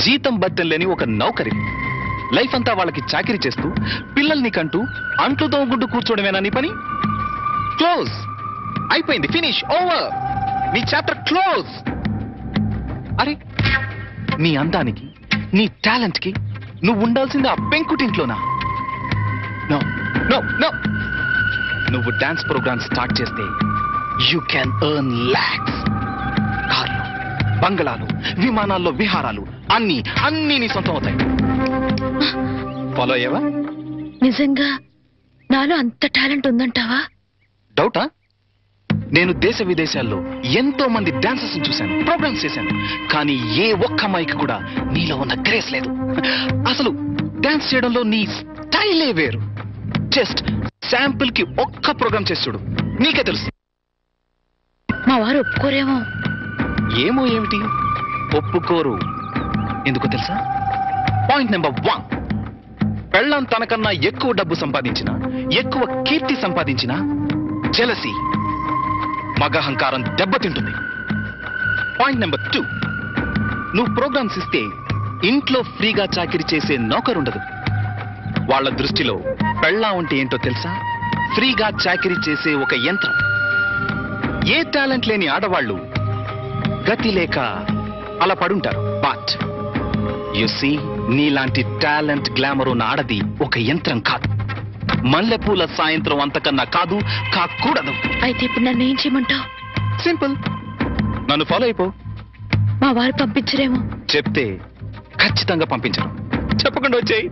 జీతం బత్తెం లేని ఒక నౌకరి. లైఫ్ అంతా వాళ్ళకి చాకిరీ చేస్తూ పిల్లల్ని కంటూ అంట్లు తోముకుంటూ కూర్చోవడమేనా నీ పని? క్లోజ్, అయిపోయింది, ఫినిష్, ఓవర్, నీ చాప్టర్ క్లోజ్. అరే, నీ అందానికి, నీ టాలెంట్ కి నువ్వు ఉండాల్సింది ఆ పెంకుటింట్లోనా? నో నో నో, నువ్వు డాన్స్ ప్రోగ్రామ్ స్టార్ట్ చేస్తే యూ క్యాన్ ఎర్న్ లాక్స్. కార్లు, బంగళాలు, విమానాల్లో విహారాలు, అన్ని అన్ని నీ సొంతం అవుతాయి. ఫాలో అయ్యావా? నిజంగా నాలో అంత టాలెంట్ ఉందంటావా? డౌటా? నేను దేశ విదేశాల్లో ఎంతో మంది డాన్సర్స్ చూశాను, ప్రోగ్రామ్స్ చేశాను, కానీ ఏ ఒక్క అమ్మాయికి కూడా నీలో ఉన్న గ్రేస్ లేదు. అసలు డాన్స్ చేయడంలో నీ స్టైలే వేరు. జస్ట్ శాంపుల్ కి ఒక్క ప్రోగ్రామ్ చేసి చూడు, నీకే తెలుసు. మా వారు ఒప్పుకోరేమో. ఏమో ఏమిటి, ఒప్పుకోరు. ఎందుకో తెలుసా? పాయింట్ నెంబర్ 1, పెళ్ళాం తనకన్నా ఎక్కువ డబ్బు సంపాదించిన, ఎక్కువ కీర్తి సంపాదించిన జెలసీ, మగహంకారం దెబ్బతింటుంది. పాయింట్ నెంబర్ 2, నువ్వు ప్రోగ్రామ్స్ ఇస్తే ఇంట్లో ఫ్రీగా చాకిరీ చేసే నౌకరుండదు. వాళ్ళ దృష్టిలో పెళ్ళాం అంటే ఏంటో తెలుసా? ఫ్రీగా చాకిరీ చేసే ఒక యంత్రం. ఏ టాలెంట్ లేని ఆడవాళ్ళు గతి లేక అలా పడుంటారు. బట్ యు సీ, నీలాంటి టాలెంట్, గ్లామర్ ఉన్న ఆడది ఒక యంత్రం కాదు. మల్లెపూల సాయంత్రం అంతకన్నా కాదు, కాకూడదు. అయితే ఇప్పుడు నన్ను ఏం చేయమంటావు? సింపుల్, నన్ను ఫాలో అయిపో. మా వారు పంపించరేమో. చెప్తే ఖచ్చితంగా పంపించరు. చెప్పకుండా వచ్చేయి.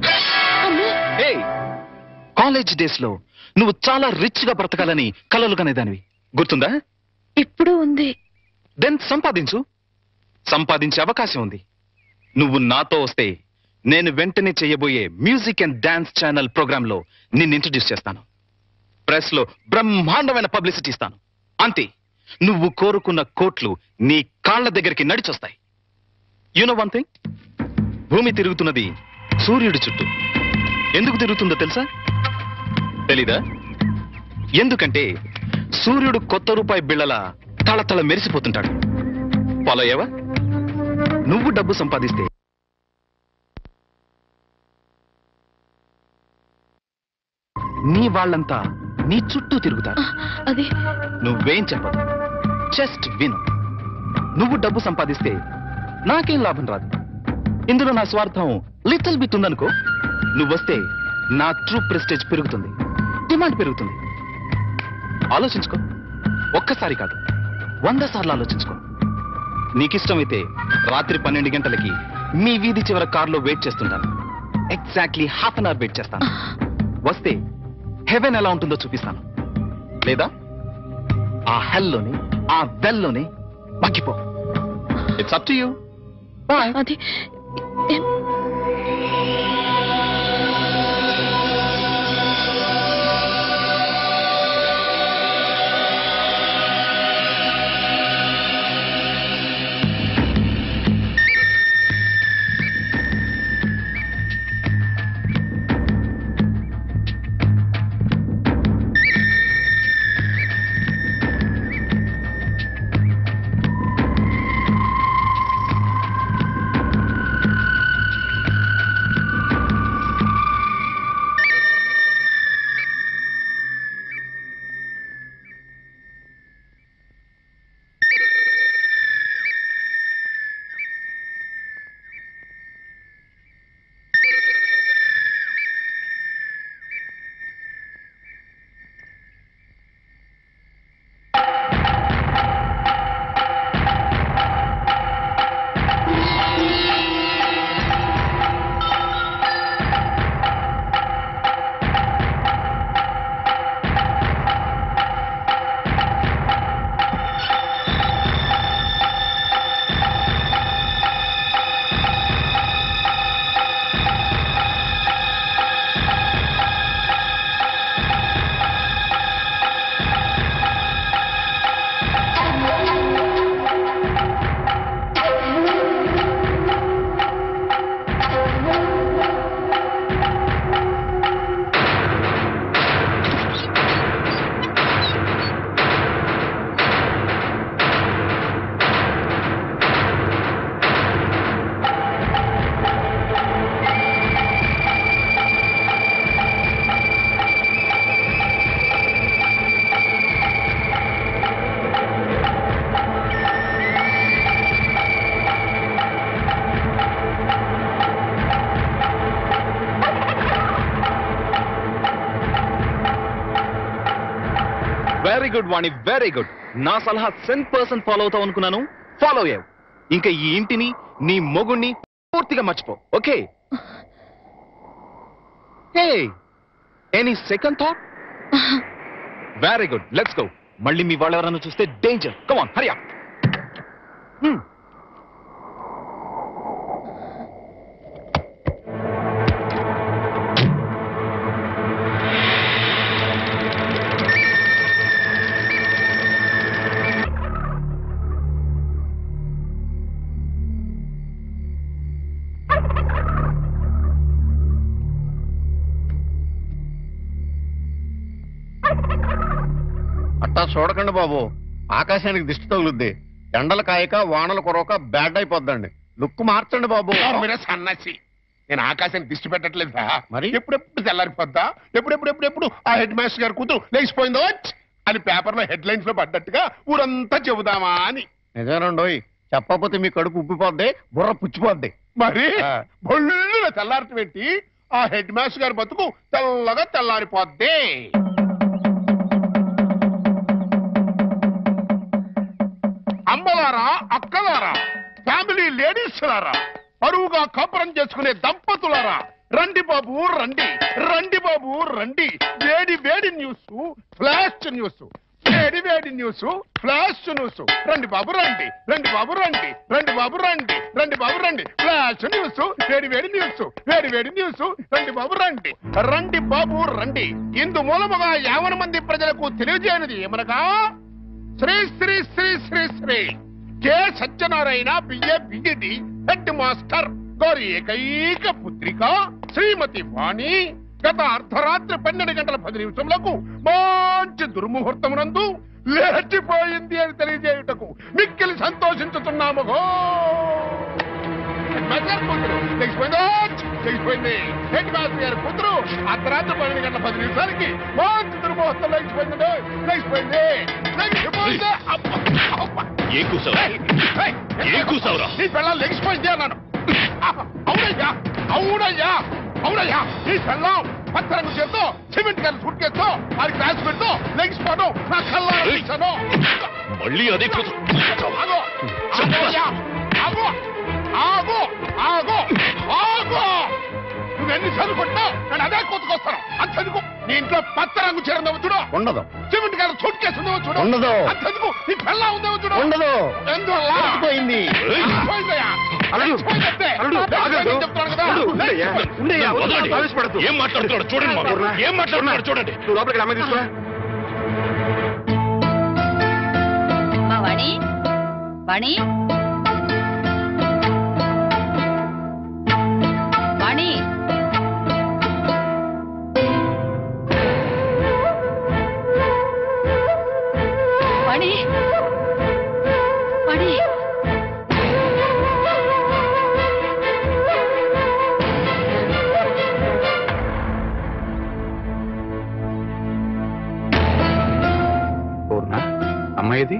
కాలేజ్ డేస్ లో నువ్వు చాలా రిచ్ గా బ్రతకాలని కలలు కనేదానివి, గుర్తుందా? ఇప్పుడు ఉంది. దెన్ సంపాదించు. సంపాదించే అవకాశం ఉంది. నువ్వు నాతో వస్తే నేను వెంటనే చేయబోయే music and dance channel program లో నిన్ను ఇంట్రడ్యూస్ చేస్తాను. ప్రెస్ లో బ్రహ్మాండమైన పబ్లిసిటీ ఇస్తాను. అంతే, నువ్వు కోరుకున్న కోట్లు నీ కాళ్ల దగ్గరికి నడిచొస్తాయి. యు నో వన్ థింగ్, భూమి తిరుగుతున్నది సూర్యుడి చుట్టూ. ఎందుకు తిరుగుతుందో తెలుసా? తెలీదా? ఎందుకంటే సూర్యుడు కొత్త రూపాయి బిళ్ళలా తళతళ మెరిసిపోతుంటాడు. ఫాలో అయ్యావా? నువ్వు డబ్బు సంపాదిస్తే నీ వాళ్ళంతా నీ చుట్టూ తిరుగుతారు. అది నువ్వేం చెప్పదు, జస్ట్ విను. నువ్వు డబ్బు సంపాదిస్తే నాకేం లాభం రాదు. ఇందులో నా స్వార్థం లిటిల్ బిట్ ఉందనుకో. నువ్వొస్తే నా ట్రూ ప్రెస్టేజ్ పెరుగుతుంది, డిమాండ్ పెరుగుతుంది. ఆలోచించుకో. ఒక్కసారి కాదు, 100 సార్లు ఆలోచించుకో. నీకిష్టమైతే రాత్రి 12 గంటలకి మీ వీధి చివర కారులో వెయిట్ చేస్తుంటాను. Exactly half an hour wait చేస్తాను. వస్తే హెవెన్ ఎలా ఉంటుందో చూపిస్తాను. లేదా ఆ హెల్లోనే, ఆ వెల్లోనే మగ్గిపో. It's up to you. Bye. అది very good Vani, very good. నా సలహా 100% ఫాలో అవుతావు అనుకున్నాను, ఫాలో అయ్యావు. ఇంకా ఈ ఇంటిని, నీ మొగుణ్ణి పూర్తిగా మర్చిపో. Okay? Hey, any second thought? Very good, let's go. మళ్ళీ మీ వాళ్ళు ఎవరైనా చూస్తే danger. Come on, Hari up. అట్టా చూడకండి బాబు, ఆకాశానికి దిష్టి తగులుద్ది. ఎండలు కాయక వానలు కొరవక బ్యాడ్ అయిపోద్దండి. లుక్ మార్చండి బాబు. మీరే సన్నాసి, నేను ఆకాశానికి దిష్టి పెట్టట్లేదురా. మరి? ఎప్పుడెప్పుడు తెల్లారిపోద్దా, ఎప్పుడెప్పుడు ఆ హెడ్ మాస్టర్ గారు కూతురు లేచిపోయిందో అని పేపర్ లో హెడ్ లైన్స్ లో పడ్డట్టుగా ఊరంతా చెబుదామా అని. నిజానండోయ్, చెప్పకపోతే మీ కడుపు ఉబ్బిపోద్ది, బుర్ర పుచ్చిపోద్ది. మరి ఆ. బొళ్ళు తెల్లారటం ఏంటి? ఆ హెడ్ మాస్టర్ గారి బతుకు తెల్లగా తెల్లారిపోద్ది. అమ్మలారా, అక్కలారా, ఫ్యామిలీ లేడీస్ లారా, పరువుగా కాపురం చేసుకునే దంపతులారా, రండి బాబు రండి, రండి బాబు రండి. వేడి వేడి న్యూస్, ఫ్లాష్ న్యూస్, వేడి వేడి న్యూస్, ఫ్లాష్ న్యూస్. రండి బాబు రండి, రండి బాబు రండి, రండి బాబు రండి, రండి బాబు రండి. ఫ్లాష్ న్యూస్, వేడి వేడి న్యూస్, వేడి వేడి న్యూస్. రండి బాబు రండి, రండి బాబు రండి. ఇందు మూలముగా 50 మంది ప్రజలకు తెలియజేయనిది ఏమనగా, Shri Shri Shri Shri Shri K Satyanarayana BA BEd head master గారి ఏకైక పుత్రిక శ్రీమతి వాణి గత అర్ధరాత్రి 12 గంటల 10 నిమిషములకు మంచి దుర్ముహూర్తమునందు లేచిపోయింది అని తెలియజేయుటకు మిక్కిలి సంతోషించుతున్నాము. లేచిపోయింది హెడ్ మాస్టర్ గారి కూతురు అర్ధరాత్రి 12 గంటల 10 నిమిషాలకి మంచి దుర్ముహూర్తం లేచిపోయింది. లేచిపోయింది. నీ పిల్లలు లెగిసిపోయింది అన్నాను. అవునయ్యా, అవునయ్యా, అవునయ్యా. నీ పిల్లం పచ్చరంగు చేస్తూ సిమెంట్ గారి సూట్ కేసుతో అది క్లాస్ పెడుతూ లెగిసిపోవడం నా కళ్ళ చూశాను. మళ్ళీ అదే ఆగు, ఆగయ్యా, ఆగు, ఆగు, ఆగు, ఆగు. నువ్వెన్నిసార్లు కొట్టినా నేను అదే కూతుకొస్తాను. అంతెందుకు నీ ఇంట్లో పచ్చ రంగు చీర ఉందేమో చూడు, ఉండదు. సిమెంట్ గారు సూట్ కేసు ఉందేమో చూడు, ఉండదు. అంతెందుకు నీ పిల్ల ఉందేమో చూడు, ఉండదు. ఎందువల్ల? పోయింది. పోయిందయ్యా. అల్లుడు, పోయిందంటే. అల్లుడు, నేను చెప్తున్నాను కదా. ఏం మాట్లాడుతున్నాడు చూడండి, ఏం మాట్లాడుతున్నాడు చూడండి. నువ్వు లోపలికి అమ్మాయి తీసుకురా. మా వాణి, వాణి, వాణి. వాణి, వాణి. పూర్ణ, అమ్మాయిది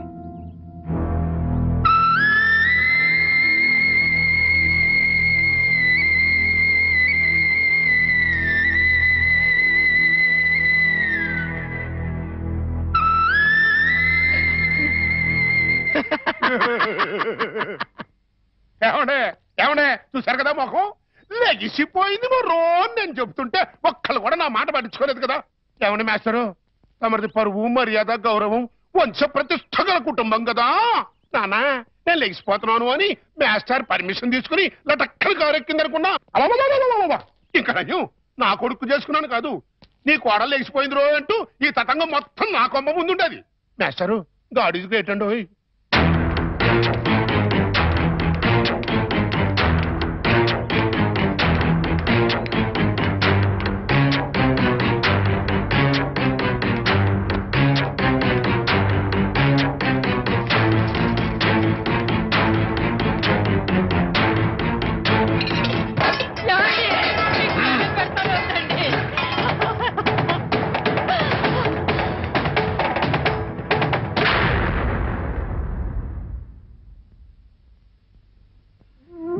ఏమండే, ఏమండే, చూశారు కదా మొహం లెగిసిపోయింది మరో నేను చెబుతుంటే ఒక్కళ్ళు కూడా నా మాట పట్టించుకోలేదు కదా. ఏమండి మాస్టరు, తమరిది పరువు మర్యాద గౌరవం వంశ ప్రతిష్ట గల కుటుంబం కదా. నానా నేను లెగిసిపోతున్నాను అని మాస్టర్ పర్మిషన్ తీసుకుని లటక్కలు కారెక్కిందనుకున్నా. ఇంకా నయ్యం నా కొడుకు చేసుకున్నాను కాదు, నీ కోడలు లెగిసిపోయింది రో అంటూ ఈ తతంగం మొత్తం నా కొమ్మ ముందుండేది. మాస్టరు గాడ్ ఈజ్ గ్రేట్ అండి.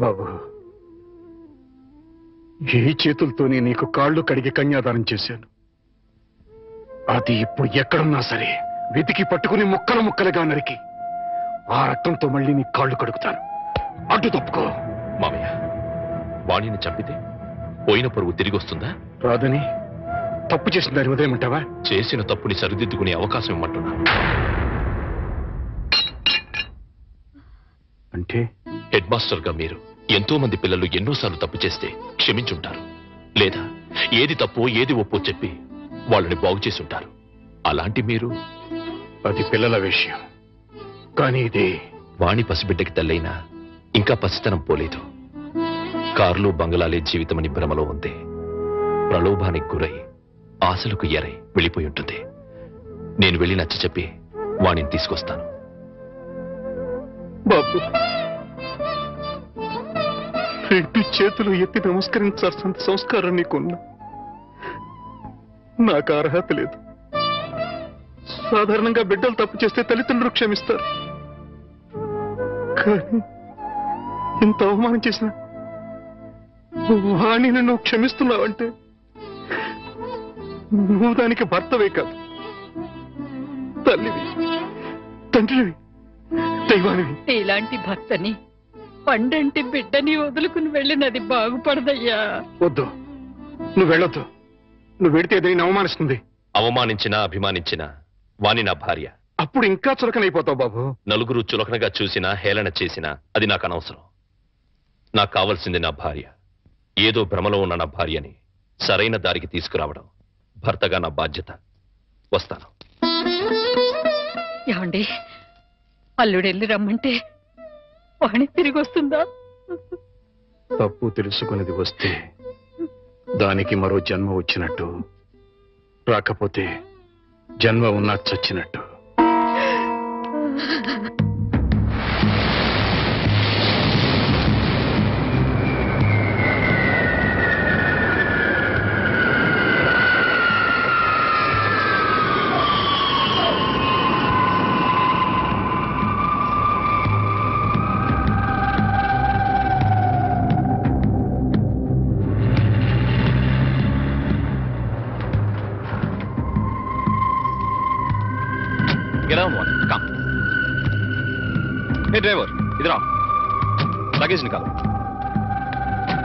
బాబు, ఈ చేతులతోనే నీకు కాళ్ళు కడిగి కన్యాదానం చేశాను. అది ఇప్పుడు ఎక్కడున్నా సరే వెతికి పట్టుకుని ముక్కలు ముక్కలుగా నరికి ఆ రక్తంతో మళ్ళీ నీ కాళ్ళు కడుగుతాను. అడ్డు తప్పుకో. మామయ్య, వాణిని చంపితే పోయిన పరువు తిరిగి వస్తుందా? రాదని తప్పు చేసిన దాని ఉదయమంటావా? చేసిన తప్పుని సరిదిద్దుకునే అవకాశం ఇమ్మంటున్నా. అంటే హెడ్ మాస్టర్ గా మీరు ఎంతో మంది పిల్లలు ఎన్నోసార్లు తప్పు చేస్తే క్షమించుంటారు, లేదా ఏది తప్పో ఏది ఒప్పో చెప్పి వాళ్ళని బాగు చేసి ఉంటారు. అలాంటి మీరు అది పిల్లల విషయం, కానీ ఇది వాణి పసిబిడ్డకి తల్లైనా ఇంకా పసితనం పోలేదు. కార్లు బంగళాలే జీవితమని భ్రమలో ఉంది. ప్రలోభానికి గురై ఆశలకు ఎరై వెళ్ళిపోయి ఉంటుంది. నేను వెళ్ళి నచ్చ చెప్పి వాణిని తీసుకొస్తాను. బాబు, రెండు చేతులు ఎత్తి నమస్కరించాల్సిన సంస్కారం నీకున్నా నాకు అర్హత లేదు. సాధారణంగా బిడ్డలు తప్పు చేస్తే తల్లిదండ్రులు క్షమిస్తారు, కానీ ఇంత అవమానం చేసిన వాణిని నువ్వు క్షమిస్తున్నావంటే నువ్వు దానికి భర్తవే కాదు, తల్లివి, తండ్రివి, దైవానివి. ఇలాంటి భర్తని పండంటి బిడ్డని వదులుకుని వెళ్ళినది బాగుపడదయ్యా. వద్దు, నువ్వు వెళ్ళొద్దు. నువ్వు వెడితే ఏదైనా అవమానిస్తుంది. అవమానించినా అభిమానించినా వాణి నా భార్య. అప్పుడు ఇంకా చులకనైపోతావు బాబు. నలుగురు చులకనగా చూసినా హేళన చేసినా అది నాకు అనవసరం. నాకు కావాల్సింది నా భార్య. ఏదో భ్రమలో ఉన్న నా భార్యని సరైన దారికి తీసుకురావడం భర్తగా నా బాధ్యత. వస్తాను. ఏమండి, అల్లుడెళ్ళి రమ్మంటే వాణి తిరిగి వస్తుందా? తప్పు తెలుసుకునేది వస్తే దానికి మరో జన్మ వచ్చినట్టు, రాకపోతే జన్మ ఉన్నా చచ్చినట్టు. Get on one. Come. Hey driver, इधर आओ. Luggage निकालो.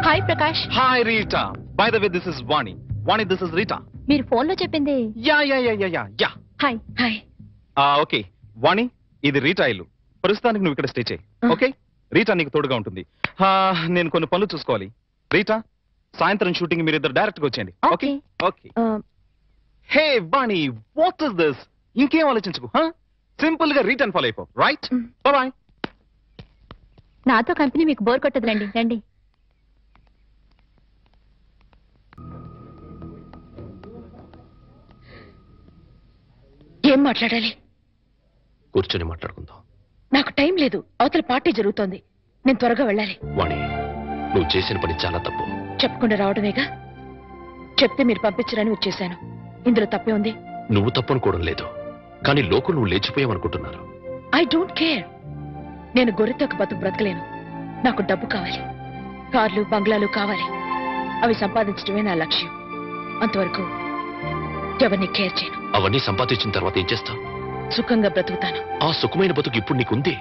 Hi Prakash. Hi Rita. By the way, this is Vani. Vani, this is Rita. మీరు ఫోన్ లో చెప్పింది. Yeah. Hi hi. ఓకే వాణి, ఇది రీటా ఇల్లు. ప్రస్తుతానికి నువ్వు ఇక్కడ స్టే చేయి. ఓకే, రీటా నీకు తోడుగా ఉంటుంది. నేను కొన్ని పనులు చూసుకోవాలి. రీటా, సాయంత్రం షూటింగ్ మీరిద్దరు డైరెక్ట్ గా వచ్చేయండి. Okay okay. Hey Vani, what is this? ఇంకేం ఆలోచించుకో. సింపుల్ గా రిటర్న్ ఫాలో అయిపో. Right, bye. నాతో కంపెనీ మీకు బోర్ కొట్టదు. రండి రండి. ఏం మాట్లాడాలి? కూర్చొని మాట్లాడుకుందాం. నాకు టైం లేదు, అవతల పార్టీ జరుగుతోంది. నేను త్వరగా వెళ్ళాలి. వాణి, నువ్వు చేసిన పని చాలా తప్పు. చెప్పకుండా రావడమేగా. చెప్తే మీరు పంపించరని వచ్చేశాను. ఇందులో తప్పే ఉంది. నువ్వు తప్పనుకోవడం లేదు, కానీ లోకం నువ్వు లేచిపోయావనుకుంటున్నారు. I don't care. నేను గొర్రెతోక బతుకు బ్రతకలేను. నాకు డబ్బు కావాలి, కార్లు బంగ్లాలు కావాలి. అవి సంపాదించడమే నా లక్ష్యం. అంతవరకు ఎవరిని కేర్ చేయను. అవన్నీ సంపాదించిన తర్వాత ఏం చేస్తావు? సుఖంగా బ్రతుకుతాను. ఆ సుఖమైన బతుకు ఇప్పుడు నీకుంది.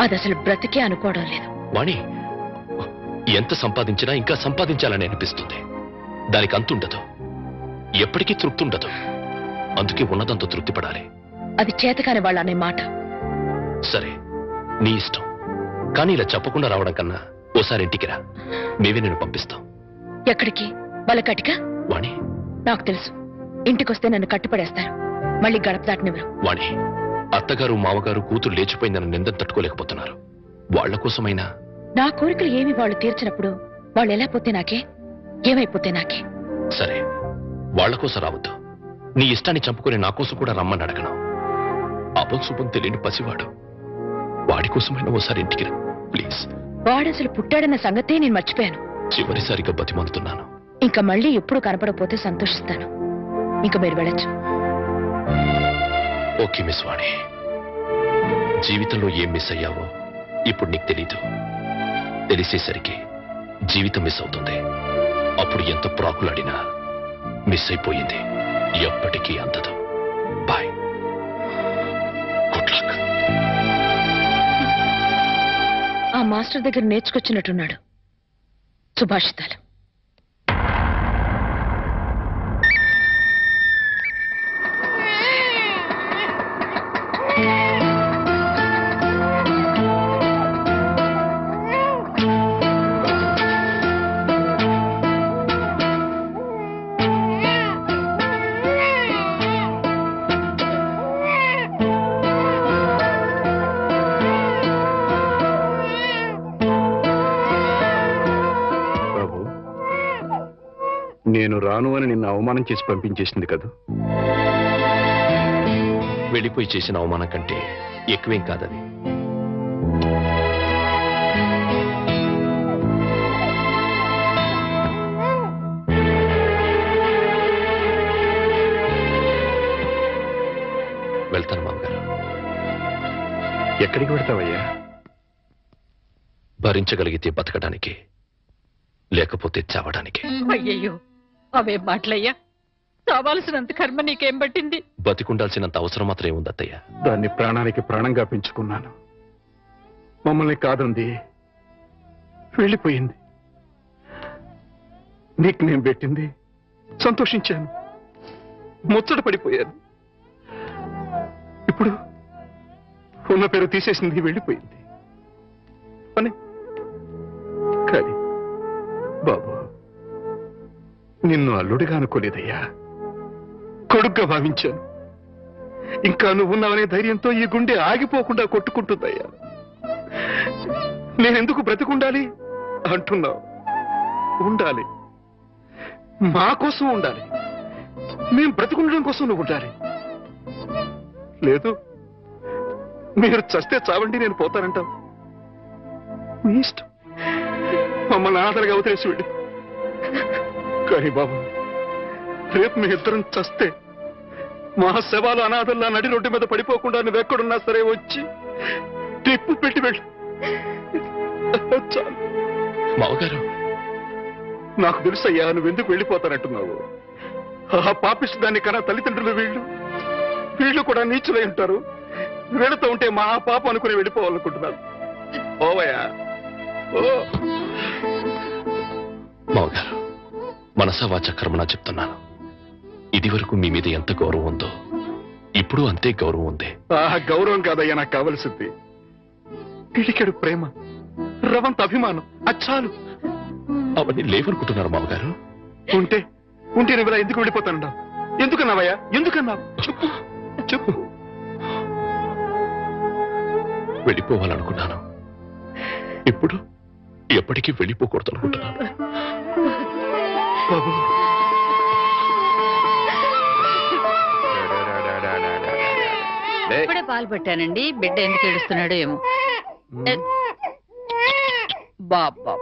అది అసలు బ్రతికే అనుకోవడం లేదు. వాణి, ఎంత సంపాదించినా ఇంకా సంపాదించాలని అనిపిస్తుంది. దానికి అంతుండదు, ఎప్పటికీ తృప్తి ఉండదు. అందుకే ఉన్నదంతా తృప్తి పడాలి. అది చేతకాని వాళ్ళ అనే మాట. సరే, నీ ఇష్టం. కానీ ఇలా చెప్పకుండా రావడం కన్నా ఓసారి ఇంటికి రా, మేమే నేను పంపిస్తాం. ఎక్కడికి? బలకటికా? వాణి, నాకు తెలుసు. ఇంటికొస్తే నన్ను కట్టుపడేస్తారు. మళ్ళీ గడప దాటనివ్వరు. వాణి, అత్తగారు మామగారు కూతురు లేచిపోయిందని నిందను తట్టుకోలేకపోతున్నారు. వాళ్ల కోసమైనా. నా కోరికలు ఏమి వాళ్ళు తీర్చినప్పుడు వాళ్ళు ఎలా పోతే నాకే, ఏమైపోతే నాకే. సరే, వాళ్ల కోసం రావద్దు. నీ ఇష్టాన్ని చంపుకుని నా కోసం కూడా రమ్మని అడగను. అపశుభం తెలియని పసివాడు. వాడి కోసమైనా ఓసారి ఇంటికి రా ప్లీజ్. వాడసలు పుట్టాడన్న సంగతే నేను మర్చిపోయాను. చివరిసారిగా బతిమందుతున్నాను. ఇంకా మళ్ళీ ఎప్పుడు కనపడకపోతే సంతోషిస్తాను. ఇంకా మీరు వెళ్ళొచ్చు. ఓకే మిస్ వాణి, జీవితంలో ఏం మిస్ అయ్యావో ఇప్పుడు నీకు తెలీదు. తెలిసేసరికి జీవితం మిస్ అవుతుంది. అప్పుడు ఎంత ప్రాకులాడినా మిస్ అయిపోయింది ఎప్పటికీ అందదు. బాయ్. Good luck. ఆ మాస్టర్ దగ్గర నేర్చుకొచ్చినట్టున్నాడు సుభాషితాలు. నేను రాను అని నిన్ను అవమానం చేసి పంపించేసింది కదా. వెళ్ళిపోయి చేసిన అవమానం కంటే ఎక్కువేం కాదది. వెళ్తాను మామగారు. ఎక్కడికి పెడతావయ్యా? భరించగలిగితే బతకడానికి, లేకపోతే చావడానికి. అయ్యయ్యో, అవే మాటలయ్యా. చావాల్సినంత కర్మ నీకేం పట్టింది? బతికుండాల్సినంత అవసరం మాత్రం ఏముంది అత్తయ్య? దాన్ని ప్రాణానికి ప్రాణంగా పెంచుకున్నాను. మమ్మల్ని కాదంది, వెళ్ళిపోయింది. నీకు నేను పెట్టింది సంతోషించాను, ముచ్చట పడిపోయాను. ఇప్పుడు ఉన్న పేరు తీసేసింది, వెళ్ళిపోయింది. అని కానీ బాబు, నిన్ను అల్లుడిగా అనుకోలేదయ్యా, కొడుగ్గా భావించాను. ఇంకా నువ్వున్నావనే ధైర్యంతో ఈ గుండె ఆగిపోకుండా కొట్టుకుంటుందయ్యా. నేనెందుకు బ్రతికుండాలి అంటున్నావు? ఉండాలి, మా కోసం ఉండాలి. మేం బ్రతికుండడం కోసం నువ్వు ఉండాలి. లేదు, మీరు చస్తే చావండి, నేను పోతానంటావు. మీ ఇష్టం, మమ్మల్ని అనాథలుగా వదిలేసి వెళ్ళి. కానీ బాబు, రేపు మీ ఇద్దరం చస్తే మా శవాలు అనాథల్లా నడి రోడ్డు మీద పడిపోకుండా నువ్వెక్కడున్నా సరే వచ్చి టిప్పు పెట్టి వెళ్ళి. చాలు. మావగారు, నాకు తెలుసయ్యా నువ్వెందుకు వెళ్ళిపోతానంటున్నావు. ఆ పాపిష్టి దాన్ని కన్నా తల్లిదండ్రులు వీళ్ళు కూడా నీచులై ఉంటారు. వీళ్ళతో ఉంటే మా పాప అనుకుని వెళ్ళిపోవాలనుకుంటున్నారు. ఓవయ్యా, ఓ. మావగారు, మనసా వాచ కర్మనా చెప్తున్నాను. ఇది వరకు మీ మీద ఎంత గౌరవం ఉందో ఇప్పుడు అంతే గౌరవం ఉంది. ఆ గౌరవం కాదయ్యా నాకు కావలసింది, పిడికెడు ప్రేమ, రవంత అభిమానం. అచ్చాలు. అవన్నీ లేవనుకుంటున్నారు మామగారు. ఉంటే నువ్వు ఇలా ఎందుకు వెళ్ళిపోతానన్నావు? ఎందుకన్నావయ్యా? ఎందుకన్నావు? చెప్పు చెప్పు. వెళ్ళిపోవాలనుకున్నాను, ఇప్పుడు ఎప్పటికీ వెళ్ళిపోకూడదు అనుకుంటున్నాను. బాబు, ఇప్పుడే పాలు పట్టానండి. బిడ్డ ఎందుకు ఏడుస్తున్నాడో ఏమో. బాబా